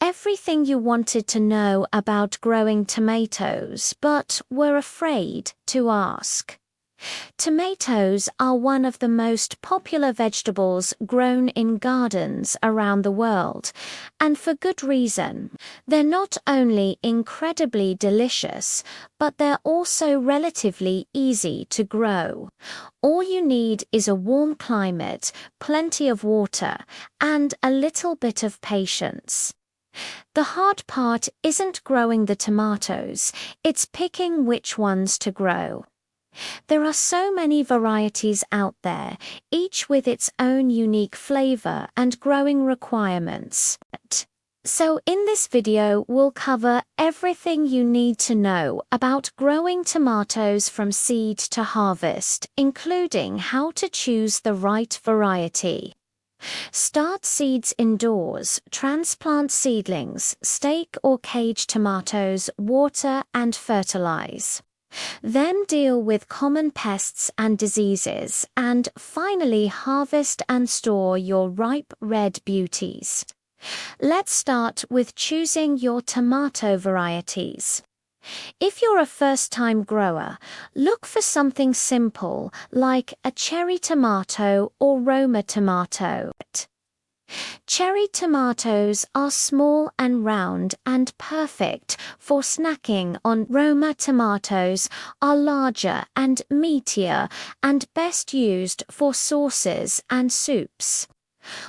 Everything you wanted to know about growing tomatoes, but were afraid to ask. Tomatoes are one of the most popular vegetables grown in gardens around the world, and for good reason. They're not only incredibly delicious, but they're also relatively easy to grow. All you need is a warm climate, plenty of water, and a little bit of patience. The hard part isn't growing the tomatoes, it's picking which ones to grow. There are so many varieties out there, each with its own unique flavor and growing requirements. So in this video, we'll cover everything you need to know about growing tomatoes from seed to harvest, including how to choose the right variety. Start seeds indoors, transplant seedlings, stake or cage tomatoes, water and fertilize. Then deal with common pests and diseases, and finally harvest and store your ripe red beauties. Let's start with choosing your tomato varieties. If you're a first-time grower, look for something simple like a cherry tomato or Roma tomato. Cherry tomatoes are small and round and perfect for snacking on. Roma tomatoes are larger and meatier and best used for sauces and soups.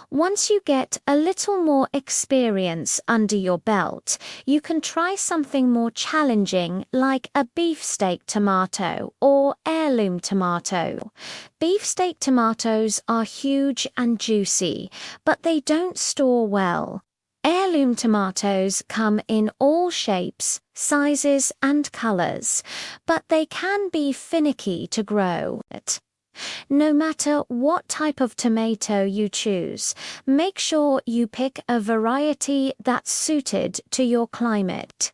Once you get a little more experience under your belt, you can try something more challenging like a beefsteak tomato or heirloom tomato. Beefsteak tomatoes are huge and juicy, but they don't store well. Heirloom tomatoes come in all shapes, sizes, and colors, but they can be finicky to grow. No matter what type of tomato you choose, make sure you pick a variety that's suited to your climate.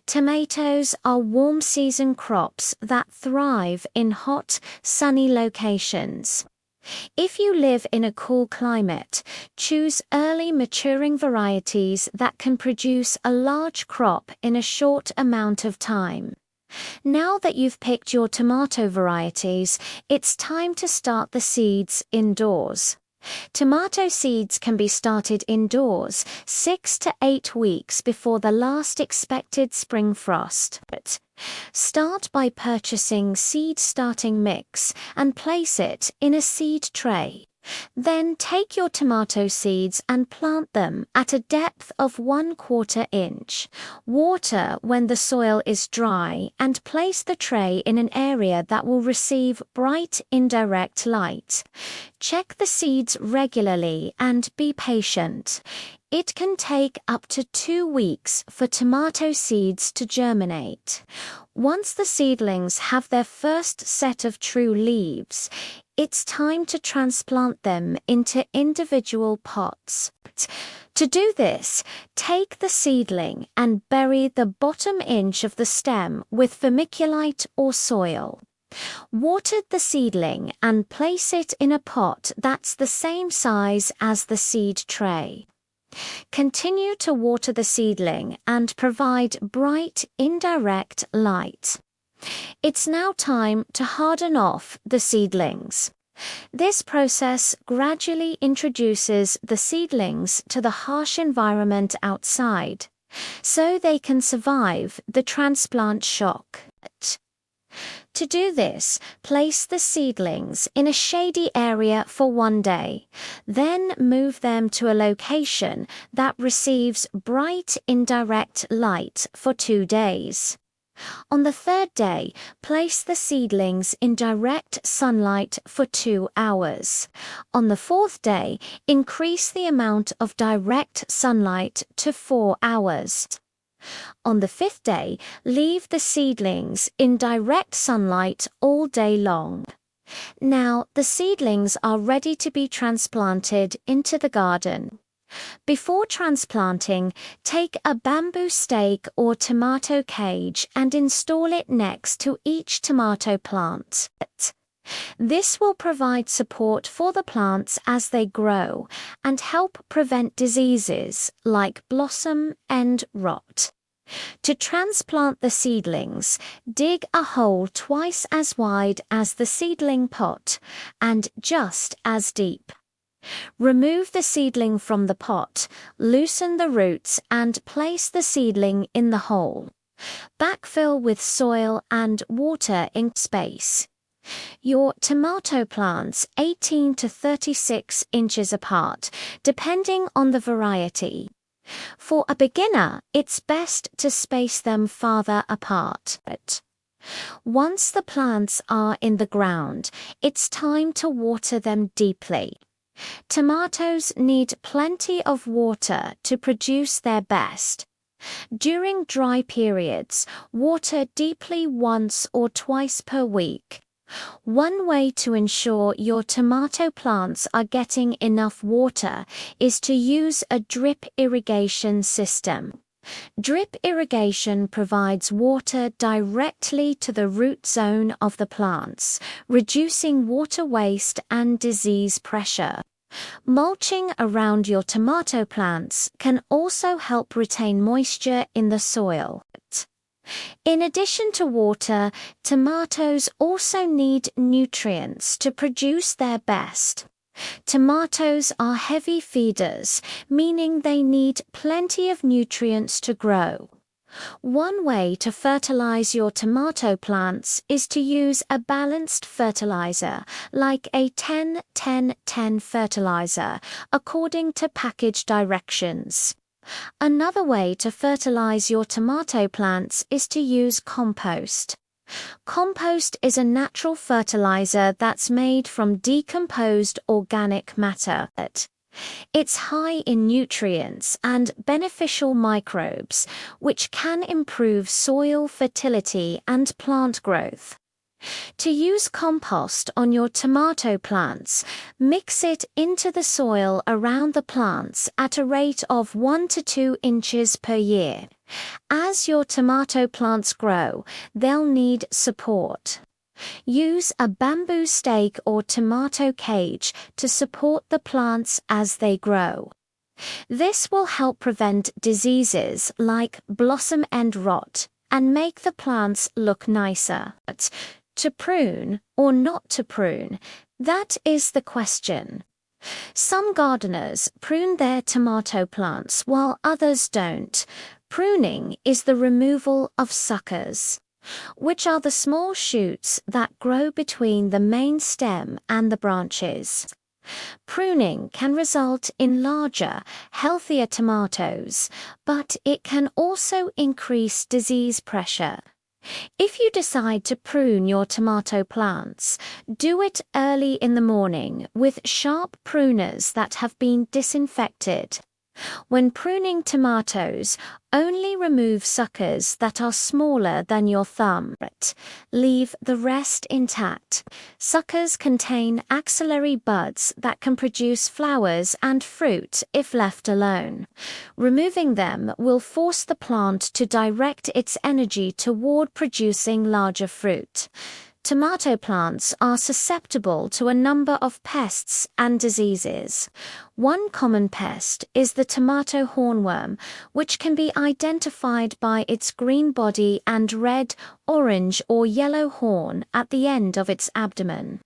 Tomatoes are warm season crops that thrive in hot, sunny locations. If you live in a cool climate, choose early maturing varieties that can produce a large crop in a short amount of time. Now that you've picked your tomato varieties, it's time to start the seeds indoors. Tomato seeds can be started indoors 6 to 8 weeks before the last expected spring frost. Start by purchasing seed starting mix and place it in a seed tray. Then take your tomato seeds and plant them at a depth of 1/4 inch. Water when the soil is dry and place the tray in an area that will receive bright indirect light. Check the seeds regularly and be patient. It can take up to 2 weeks for tomato seeds to germinate. Once the seedlings have their first set of true leaves, it's time to transplant them into individual pots. To do this, take the seedling and bury the bottom inch of the stem with vermiculite or soil. Water the seedling and place it in a pot that's the same size as the seed tray. Continue to water the seedling and provide bright, indirect light. It's now time to harden off the seedlings. This process gradually introduces the seedlings to the harsh environment outside, so they can survive the transplant shock. To do this, place the seedlings in a shady area for 1 day, then move them to a location that receives bright indirect light for 2 days. On the 3rd day, place the seedlings in direct sunlight for 2 hours. On the 4th day, increase the amount of direct sunlight to 4 hours. On the 5th day, leave the seedlings in direct sunlight all day long. Now, the seedlings are ready to be transplanted into the garden. Before transplanting, take a bamboo stake or tomato cage and install it next to each tomato plant. This will provide support for the plants as they grow and help prevent diseases like blossom end rot. To transplant the seedlings, dig a hole twice as wide as the seedling pot and just as deep. Remove the seedling from the pot, loosen the roots and place the seedling in the hole. Backfill with soil and water in space. Your tomato plants 18 to 36 inches apart, depending on the variety. For a beginner, it's best to space them farther apart. Once the plants are in the ground, it's time to water them deeply. Tomatoes need plenty of water to produce their best. During dry periods, water deeply once or twice per week. One way to ensure your tomato plants are getting enough water is to use a drip irrigation system. Drip irrigation provides water directly to the root zone of the plants, reducing water waste and disease pressure. Mulching around your tomato plants can also help retain moisture in the soil. In addition to water, tomatoes also need nutrients to produce their best. Tomatoes are heavy feeders, meaning they need plenty of nutrients to grow. One way to fertilize your tomato plants is to use a balanced fertilizer, like a 10-10-10 fertilizer, according to package directions. Another way to fertilize your tomato plants is to use compost. Compost is a natural fertilizer that's made from decomposed organic matter. It's high in nutrients and beneficial microbes, which can improve soil fertility and plant growth. To use compost on your tomato plants, mix it into the soil around the plants at a rate of 1 to 2 inches per year. As your tomato plants grow, they'll need support. Use a bamboo stake or tomato cage to support the plants as they grow. This will help prevent diseases like blossom end rot and make the plants look nicer. To prune or not to prune, that is the question. Some gardeners prune their tomato plants while others don't. Pruning is the removal of suckers, which are the small shoots that grow between the main stem and the branches. Pruning can result in larger, healthier tomatoes, but it can also increase disease pressure. If you decide to prune your tomato plants, do it early in the morning with sharp pruners that have been disinfected. When pruning tomatoes, only remove suckers that are smaller than your thumb. Leave the rest intact. Suckers contain axillary buds that can produce flowers and fruit if left alone. Removing them will force the plant to direct its energy toward producing larger fruit. Tomato plants are susceptible to a number of pests and diseases. One common pest is the tomato hornworm, which can be identified by its green body and red, orange, or yellow horn at the end of its abdomen.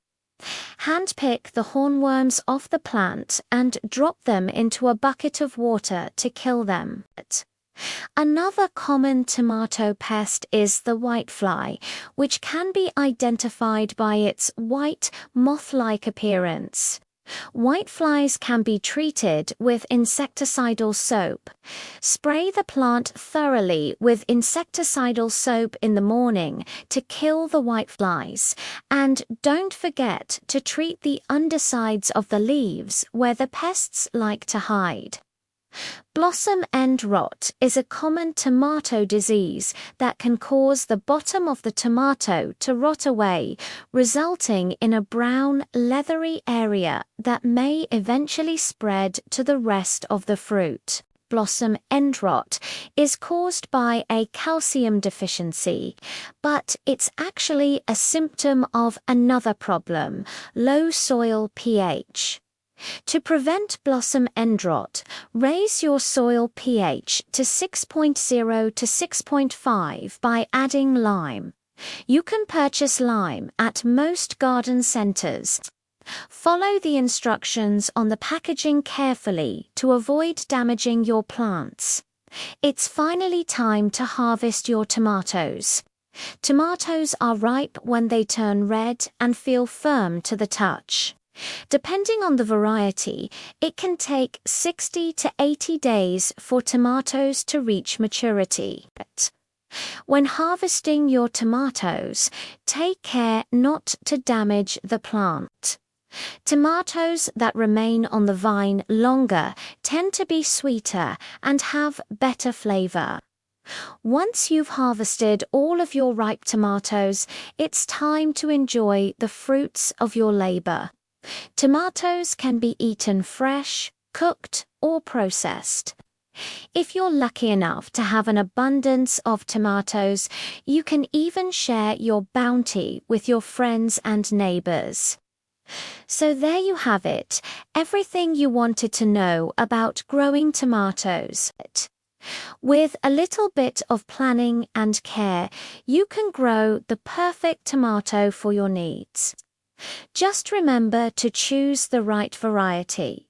Handpick the hornworms off the plant and drop them into a bucket of water to kill them. Another common tomato pest is the whitefly, which can be identified by its white, moth-like appearance. Whiteflies can be treated with insecticidal soap. Spray the plant thoroughly with insecticidal soap in the morning to kill the whiteflies, and don't forget to treat the undersides of the leaves where the pests like to hide. Blossom end rot is a common tomato disease that can cause the bottom of the tomato to rot away, resulting in a brown, leathery area that may eventually spread to the rest of the fruit. blossom end rot is caused by a calcium deficiency, but it's actually a symptom of another problem, low soil pH. To prevent blossom end rot, raise your soil pH to 6.0 to 6.5 by adding lime. You can purchase lime at most garden centers. Follow the instructions on the packaging carefully to avoid damaging your plants. It's finally time to harvest your tomatoes. Tomatoes are ripe when they turn red and feel firm to the touch. Depending on the variety, it can take 60 to 80 days for tomatoes to reach maturity. When harvesting your tomatoes, take care not to damage the plant. Tomatoes that remain on the vine longer tend to be sweeter and have better flavor. Once you've harvested all of your ripe tomatoes, it's time to enjoy the fruits of your labor. Tomatoes can be eaten fresh, cooked, or processed. If you're lucky enough to have an abundance of tomatoes, you can even share your bounty with your friends and neighbors. So there you have it, everything you wanted to know about growing tomatoes. With a little bit of planning and care, you can grow the perfect tomato for your needs. Just remember to choose the right variety.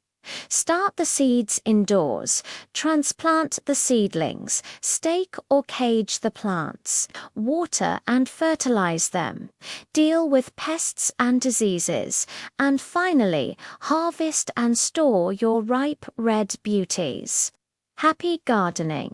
Start the seeds indoors, transplant the seedlings, stake or cage the plants, water and fertilize them, deal with pests and diseases, and finally, harvest and store your ripe red beauties. Happy gardening!